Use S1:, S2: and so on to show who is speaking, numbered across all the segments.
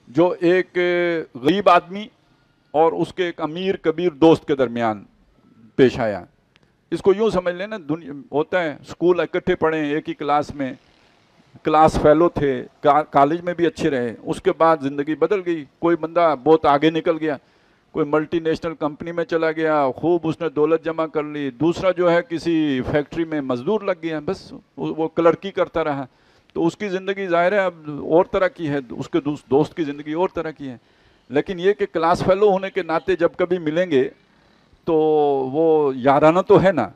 S1: جو ایک غریب آدمی اور اس کے ایک امیر کبیر دوست کے درمیان پیش آیا. اس کو یوں سمجھ لینا ہوتا ہے اسکول اکٹھے پڑھے ایک ہی کلاس میں, کلاس فیلو تھے, کالج میں بھی اچھے رہے, اس کے بعد زندگی بدل گئی. کوئی بندہ بہت آگے نکل گیا, کوئی ملٹی نیشنل کمپنی میں چلا گیا, خوب اس نے دولت جمع کر لی. دوسرا جو ہے کسی فیکٹری میں مزدور لگ گیا, بس وہ کلرکی کرتا رہا. تو اس کی زندگی ظاہر ہے اب اور طرح کی ہے, اس کے دوست کی زندگی اور طرح کی ہے. لیکن یہ کہ کلاس فیلو ہونے کے ناطے جب کبھی ملیں گے تو وہ یارانہ تو ہے نا,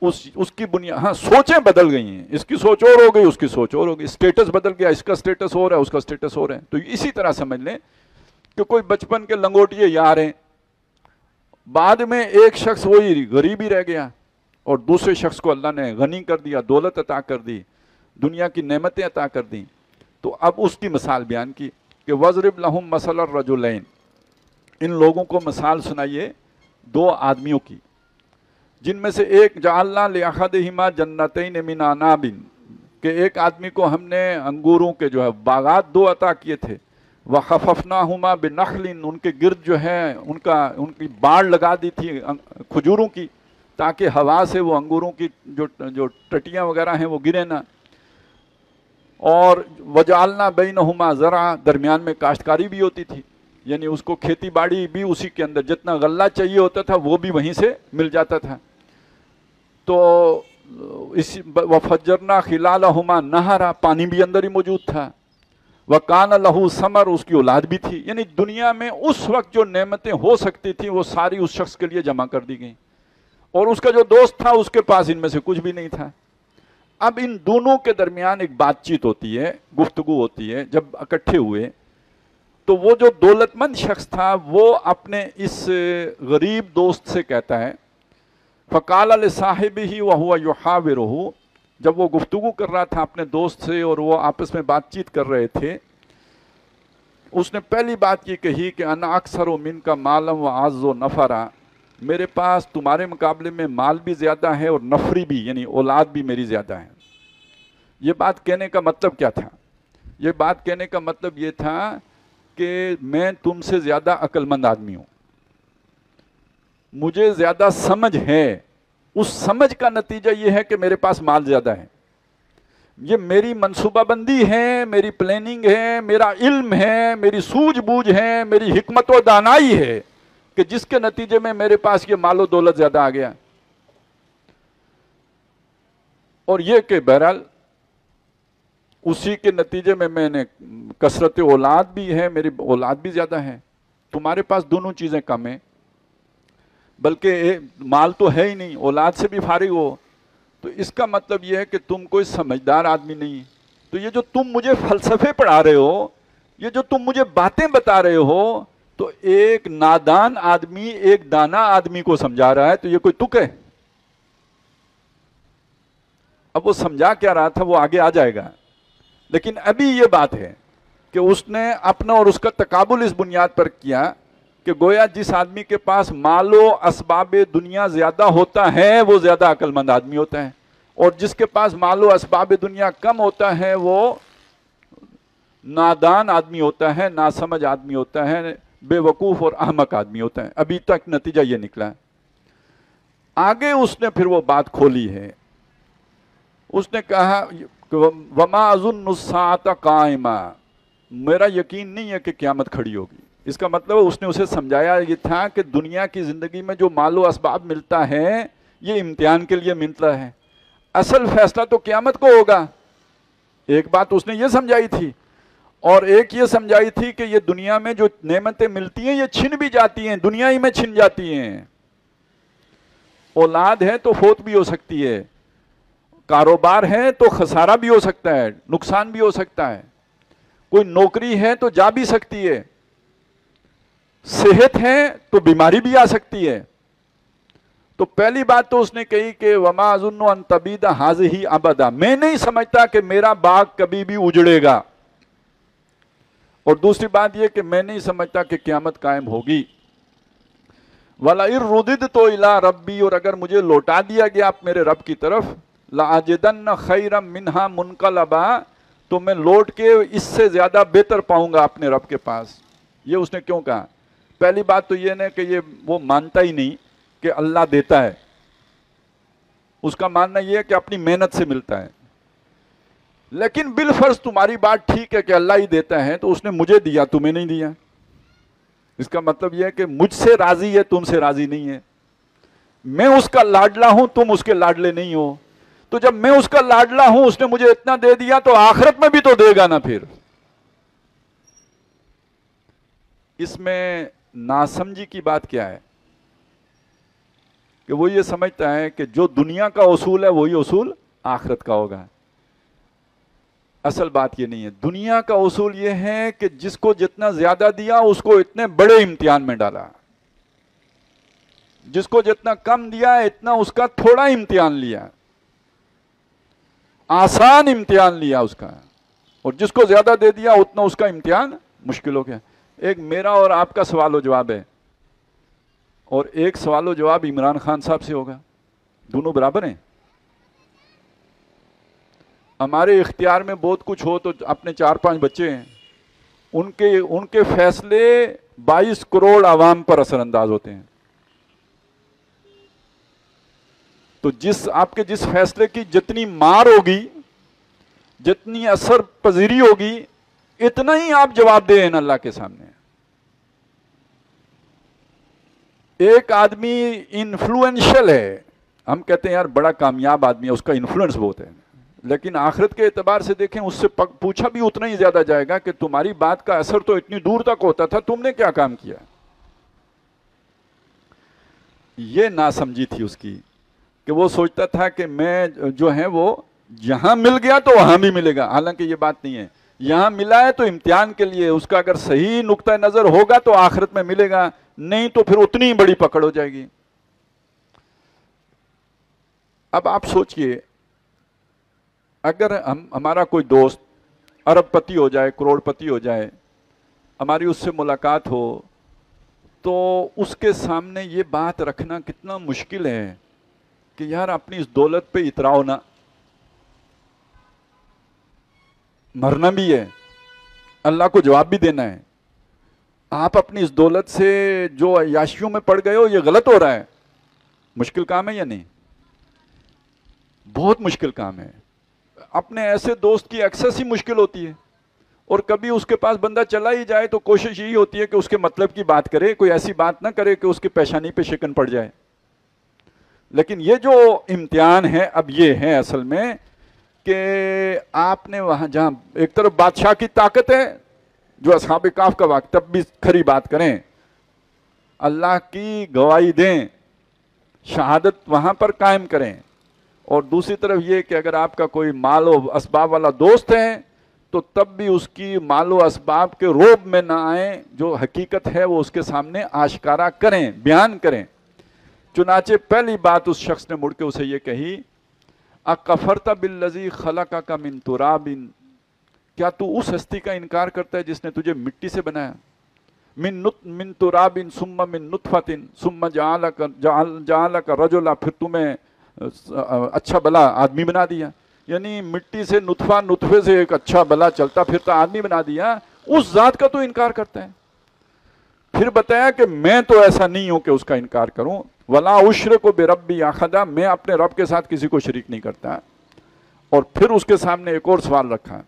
S1: اس کی بنیاد. ہاں سوچیں بدل گئی ہیں, اس کی سوچ اور ہو گئی, اس کی سوچ اور ہو گئی, اسٹیٹس بدل گیا, اس کا اسٹیٹس اور ہے, اس کا اسٹیٹس اور ہے. تو اسی طرح سمجھ لیں کہ کوئی بچپن کے لنگوٹیے یار ہیں, بعد میں ایک شخص وہی غریب ہی رہ گیا اور دوسرے شخص کو اللہ نے غنی کر دیا, دولت عطا کر دی, دنیا کی نعمتیں عطا کر دیں. تو اب اس کی مثال بیان کی کہ وَضْرِبْ لَهُمْ مَثَلَ الرَّجُلَيْنِ, ان لوگوں کو مثال سنائیے دو آدمیوں کی, جن میں سے ایک جعلنا لأحدہما جنتین من عناب, کہ ایک آدمی کو ہم نے انگوروں کے جو ہے باغات دو عطا کیے تھے. وَخَفَفْنَاهُمَا بِنَخْلٍ, ان کے گرد جو ہے ان کی باڑ لگا دی تھی کھجوروں کی, تاکہ ہوا سے وہ انگوروں کی جو ٹٹیاں وغیرہ ہیں وہ گرے نہ. اور وجعلنا بینہما زرعا, درمیان میں کاشتکاری بھی ہوتی تھی, یعنی اس کو کھیتی باڑی بھی اسی کے اندر, جتنا غلہ چاہیے ہوتا تھا وہ بھی وہیں سے مل جاتا تھا. تو وفجرنا خلالہما نہرا, پانی بھی اندر ہی موجود تھا. وکان لہو ثمر, اس کی اولاد بھی تھی. یعنی دنیا میں اس وقت جو نعمتیں ہو سکتی تھیں وہ ساری اس شخص کے لیے جمع کر دی گئیں, اور اس کا جو دوست تھا اس کے پاس ان میں سے کچھ بھی نہیں تھا. اب ان دونوں کے درمیان ایک بات چیت ہوتی ہے, گفتگو ہوتی ہے. جب اکٹھے ہوئے تو وہ جو دولت مند شخص تھا وہ اپنے اس غریب دوست سے کہتا ہے, فقال لصاحبہ وہو یحاورہ, جب وہ گفتگو کر رہا تھا اپنے دوست سے اور وہ آپس میں بات چیت کر رہے تھے, اس نے پہلی بات یہ کہی کہ انا اکثر منک مالا واعز نفرا, میرے پاس تمہارے مقابلے میں مال بھی زیادہ ہے اور نفری بھی, یعنی اولاد بھی میری زیادہ ہے. یہ بات کہنے کا مطلب کیا تھا؟ یہ بات کہنے کا مطلب یہ تھا کہ میں تم سے زیادہ عقل مند آدمی ہوں, مجھے زیادہ سمجھ ہے. اس سمجھ کا نتیجہ یہ ہے کہ میرے پاس مال زیادہ ہے. یہ میری منصوبہ بندی ہے, میری پلاننگ ہے, میرا علم ہے, میری سوجھ بوجھ ہے, میری حکمت و دانائی ہے کہ جس کے نتیجے میں میرے پاس یہ مال و دولت زیادہ آ گیا. اور یہ کہ بہرحال اسی کے نتیجے میں نے کثرت اولاد بھی ہے, میری اولاد بھی زیادہ ہے. تمہارے پاس دونوں چیزیں کم ہیں, بلکہ مال تو ہے ہی نہیں, اولاد سے بھی فارغ ہو. تو اس کا مطلب یہ ہے کہ تم کوئی سمجھدار آدمی نہیں. تو یہ جو تم مجھے فلسفے پڑھا رہے ہو, یہ جو تم مجھے باتیں بتا رہے ہو, تو ایک نادان آدمی ایک دانا آدمی کو سمجھا رہا ہے, تو یہ کوئی تک ہے؟ اب وہ سمجھا کیا رہا تھا وہ آگے آ جائے گا, لیکن ابھی یہ بات ہے کہ اس نے اپنا اور اس کا تقابل اس بنیاد پر کیا کہ گویا جس آدمی کے پاس مال و اسباب دنیا زیادہ ہوتا ہے وہ زیادہ عقل مند آدمی ہوتا ہے, اور جس کے پاس مال و اسباب دنیا کم ہوتا ہے وہ نادان آدمی ہوتا ہے, ناسمجھ آدمی ہوتا ہے, بے وقوف اور احمق آدمی ہوتا ہے. ابھی تک نتیجہ یہ نکلا ہے. آگے اس نے پھر وہ بات کھولی ہے, اس نے کہا وما اظن الساعۃ قائمہ, میرا یقین نہیں ہے کہ قیامت کھڑی ہوگی. اس کا مطلب اس نے اسے سمجھایا یہ تھا کہ دنیا کی زندگی میں جو مال و اسباب ملتا ہے یہ امتحان کے لیے ملتا ہے, اصل فیصلہ تو قیامت کو ہوگا. ایک بات اس نے یہ سمجھائی تھی, اور ایک یہ سمجھائی تھی کہ یہ دنیا میں جو نعمتیں ملتی ہیں یہ چھن بھی جاتی ہیں, دنیا ہی میں چھن جاتی ہیں. اولاد ہے تو فوت بھی ہو سکتی ہے, کاروبار ہے تو خسارہ بھی ہو سکتا ہے, نقصان بھی ہو سکتا ہے, کوئی نوکری ہے تو جا بھی سکتی ہے, صحت ہے تو بیماری بھی آ سکتی ہے. تو پہلی بات تو اس نے کہی کہ وما اظن ان تبید ہذہ ابدا, میں نہیں سمجھتا کہ میرا باغ کبھی بھی اجڑے گا. اور دوسری بات یہ کہ میں نہیں سمجھتا کہ قیامت قائم ہوگی. وَلَئِن رُدِدْتُ إِلَىٰ رَبِّي, اور اگر مجھے لوٹا دیا گیا میرے رب کی طرف, لَأَجِدَنَّ خَيْرًا مِنْهَا مُنْقَلَبًا, تو میں لوٹ کے اس سے زیادہ بہتر پاؤں گا اپنے رب کے پاس. یہ اس نے کیوں کہا؟ پہلی بات تو یہ نا کہ یہ وہ مانتا ہی نہیں کہ اللہ دیتا ہے. اس کا ماننا یہ ہے کہ اپنی محنت سے ملتا ہے. لیکن بالفرض تمہاری بات ٹھیک ہے کہ اللہ ہی دیتا ہے، تو اس نے مجھے دیا، تمہیں نہیں دیا. اس کا مطلب یہ ہے کہ مجھ سے راضی ہے، تم سے راضی نہیں ہے. میں اس کا لاڈلا ہوں، تم اس کے لاڈلے نہیں ہو. تو جب میں اس کا لاڈلا ہوں، اس نے مجھے اتنا دے دیا، تو آخرت میں بھی تو دے گا نا. پھر اس میں ناسمجھی کی بات کیا ہے کہ وہ یہ سمجھتا ہے کہ جو دنیا کا اصول ہے وہی اصول آخرت کا ہوگا. اصل بات یہ نہیں ہے. دنیا کا اصول یہ ہے کہ جس کو جتنا زیادہ دیا اس کو اتنے بڑے امتحان میں ڈالا، جس کو جتنا کم دیا اتنا اس کا تھوڑا امتحان لیا، آسان امتحان لیا اس کا، اور جس کو زیادہ دے دیا اتنا اس کا امتحان مشکل ہو گیا. ایک میرا اور آپ کا سوال و جواب ہے، اور ایک سوال و جواب عمران خان صاحب سے ہوگا. دونوں برابر ہیں. ہمارے اختیار میں بہت کچھ ہو تو اپنے 4-5 بچے ہیں، ان کے فیصلے 22 کروڑ عوام پر اثر انداز ہوتے ہیں. تو آپ کے جس فیصلے کی جتنی مار ہوگی، جتنی اثر پذیری ہوگی، اتنا ہی آپ جواب دیں اللہ کے سامنے. ایک آدمی انفلوئنشل ہے، ہم کہتے ہیں یار بڑا کامیاب آدمی ہے، اس کا انفلوئنس بہت ہے، لیکن آخرت کے اعتبار سے دیکھیں اس سے پوچھا بھی اتنا ہی زیادہ جائے گا کہ تمہاری بات کا اثر تو اتنی دور تک ہوتا تھا، تم نے کیا کام کیا. یہ ناسمجھی تھی اس کی کہ وہ سوچتا تھا کہ میں جو ہے وہ جہاں مل گیا تو وہاں بھی ملے گا. حالانکہ یہ بات نہیں ہے. یہاں ملا ہے تو امتحان کے لیے، اس کا اگر صحیح نقطہ نظر ہوگا تو آخرت میں ملے گا، نہیں تو پھر اتنی ہی بڑی پکڑ ہو جائے گی. اب آپ سوچئے، اگر ہمارا کوئی دوست ارب پتی ہو جائے، کروڑ پتی ہو جائے، ہماری اس سے ملاقات ہو، تو اس کے سامنے یہ بات رکھنا کتنا مشکل ہے کہ یار اپنی اس دولت پہ اتراؤ نہ، مرنا بھی ہے، اللہ کو جواب بھی دینا ہے. آپ اپنی اس دولت سے جو عیاشیوں میں پڑ گئے ہو، یہ غلط ہو رہا ہے. مشکل کام ہے یا نہیں؟ بہت مشکل کام ہے. اپنے ایسے دوست کی ایکسس ہی مشکل ہوتی ہے، اور کبھی اس کے پاس بندہ چلا ہی جائے تو کوشش یہی ہوتی ہے کہ اس کے مطلب کی بات کرے، کوئی ایسی بات نہ کرے کہ اس کی پیشانی پہ شکن پڑ جائے. لیکن یہ جو امتحان ہے اب یہ ہے اصل میں کہ آپ نے وہاں جہاں ایک طرف بادشاہ کی طاقت ہے جو اصحاب کہف کا واقعہ، تب بھی کھری بات کریں، اللہ کی گواہی دیں، شہادت وہاں پر قائم کریں، اور دوسری طرف یہ کہ اگر آپ کا کوئی مال و اسباب والا دوست ہے تو تب بھی اس کی مال و اسباب کے روب میں نہ آئیں، جو حقیقت ہے وہ اس کے سامنے آشکارا کریں، بیان کریں. چنانچہ پہلی بات اس شخص نے مڑ کے اسے یہ کہی، اکفرت بالذی خلقک من تراب، کیا تو اس ہستی کا انکار کرتا ہے جس نے تجھے مٹی سے بنایا، من تراب ثم من نطفۃ ثم جعلک رجلا، پھر تمہیں اچھا بلا آدمی بنا دیا. یعنی مٹی سے نطفہ، نطفے سے ایک اچھا بلا چلتا پھرتا آدمی بنا دیا. اس ذات کا تو انکار کرتا ہے. پھر بتایا کہ میں تو ایسا نہیں ہوں کہ اس کا انکار کروں، ولا اشرک بربی احدا، میں اپنے رب کے ساتھ کسی کو شریک نہیں کرتا. اور پھر اس کے سامنے ایک اور سوال رکھا،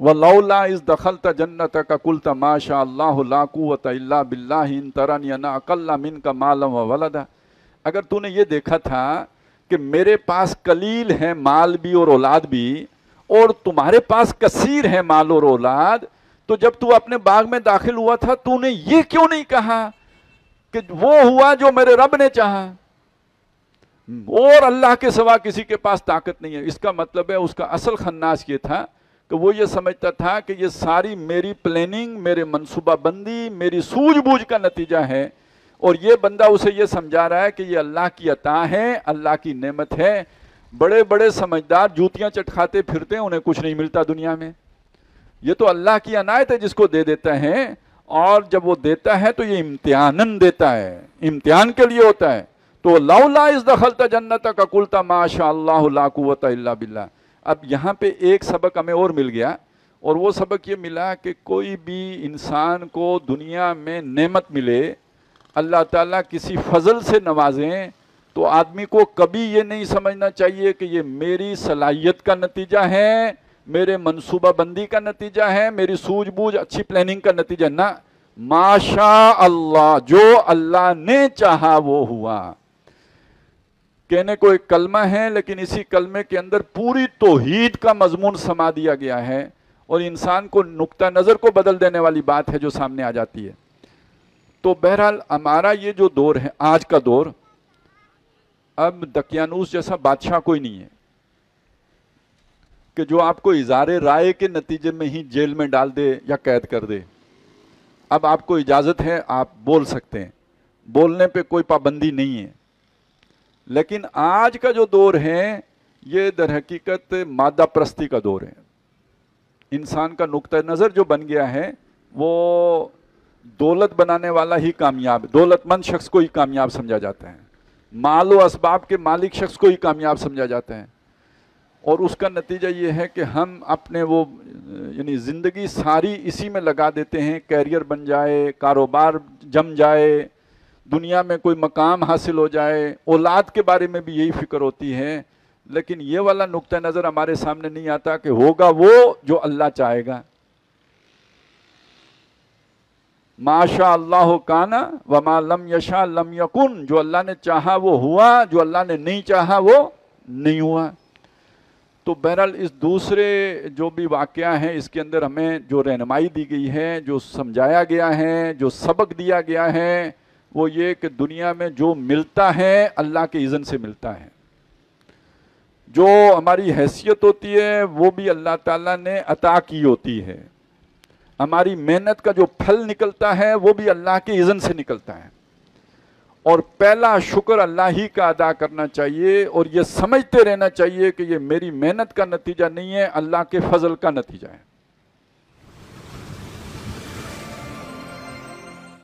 S1: وَلَوْلَا إِذْ دَخَلْتَ جَنَّتَكَ قُلْتَ مَا شَاءَ اللَّهُ لَا قُوَّةَ إِلَّا بِاللَّهِ إِن تَرَنِي أَنَا أَقَلَّ مِنْكَ مَالًا وَوَلَدًا، اگر تو نے یہ دیکھا تھا کہ میرے پاس قلیل ہے مال بھی اور اولاد بھی، اور تمہارے پاس کثیر ہے مال اور اولاد، تو جب تو اپنے باغ میں داخل ہوا تھا تو نے یہ کیوں نہیں کہا کہ وہ ہوا جو میرے رب نے چاہا، اور اللہ کے سوا کسی کے پاس طاقت نہیں ہے. اس کا مطلب ہے اس کا اصل خناس یہ تھا کہ وہ یہ سمجھتا تھا کہ یہ ساری میری پلاننگ، میرے منصوبہ بندی، میری سوجھ بوجھ کا نتیجہ ہے، اور یہ بندہ اسے یہ سمجھا رہا ہے کہ یہ اللہ کی عطا ہے، اللہ کی نعمت ہے. بڑے بڑے سمجھدار جوتیاں چٹکھاتے پھرتے ہیں، انہیں کچھ نہیں ملتا دنیا میں. یہ تو اللہ کی عنایت ہے جس کو دے دیتا ہے، اور جب وہ دیتا ہے تو یہ امتحاناً دیتا ہے، امتحان کے لیے ہوتا ہے. تو لولا اذ دخلت جنتک قلت ما شاء اللہ لا قوۃ الا باللہ، اب یہاں پہ ایک سبق ہمیں اور مل گیا، اور وہ سبق یہ ملا کہ کوئی بھی انسان کو دنیا میں نعمت ملے، اللہ تعالیٰ کسی فضل سے نوازیں، تو آدمی کو کبھی یہ نہیں سمجھنا چاہیے کہ یہ میری صلاحیت کا نتیجہ ہے، میرے منصوبہ بندی کا نتیجہ ہے، میری سوجھ بوجھ اچھی پلاننگ کا نتیجہ نہ، ماشاء اللہ، جو اللہ نے چاہا وہ ہوا۔ کہنے کو ایک کلمہ ہے، لیکن اسی کلمے کے اندر پوری توحید کا مضمون سما دیا گیا ہے، اور انسان کو نقطہ نظر کو بدل دینے والی بات ہے جو سامنے آ جاتی ہے۔ تو بہرحال ہمارا یہ جو دور ہے، آج کا دور، اب دقیانوس جیسا بادشاہ کوئی نہیں ہے کہ جو آپ کو اظہار رائے کے نتیجے میں ہی جیل میں ڈال دے یا قید کر دے۔ اب آپ کو اجازت ہے، آپ بول سکتے ہیں، بولنے پہ کوئی پابندی نہیں ہے، لیکن آج کا جو دور ہے یہ در حقیقت مادہ پرستی کا دور ہے۔ انسان کا نقطہ نظر جو بن گیا ہے وہ دولت بنانے والا ہی کامیاب، دولت مند شخص کو ہی کامیاب سمجھا جاتا ہے، مال و اسباب کے مالک شخص کو ہی کامیاب سمجھا جاتا ہے، اور اس کا نتیجہ یہ ہے کہ ہم اپنے وہ یعنی زندگی ساری اسی میں لگا دیتے ہیں، کیریئر بن جائے، کاروبار جم جائے، دنیا میں کوئی مقام حاصل ہو جائے، اولاد کے بارے میں بھی یہی فکر ہوتی ہے، لیکن یہ والا نقطہ نظر ہمارے سامنے نہیں آتا کہ ہوگا وہ جو اللہ چاہے گا۔ ما شاء اللہ کان وما لم یشاء لم یکن، جو اللہ نے چاہا وہ ہوا، جو اللہ نے نہیں چاہا وہ نہیں ہوا۔ تو بہرحال اس دوسرے جو بھی واقعہ ہیں اس کے اندر ہمیں جو رہنمائی دی گئی ہے، جو سمجھایا گیا ہے، جو سبق دیا گیا ہے، وہ یہ کہ دنیا میں جو ملتا ہے اللہ کے اذن سے ملتا ہے، جو ہماری حیثیت ہوتی ہے وہ بھی اللہ تعالیٰ نے عطا کی ہوتی ہے، ہماری محنت کا جو پھل نکلتا ہے وہ بھی اللہ کے اذن سے نکلتا ہے، اور پہلا شکر اللہ ہی کا ادا کرنا چاہیے، اور یہ سمجھتے رہنا چاہیے کہ یہ میری محنت کا نتیجہ نہیں ہے، اللہ کے فضل کا نتیجہ ہے۔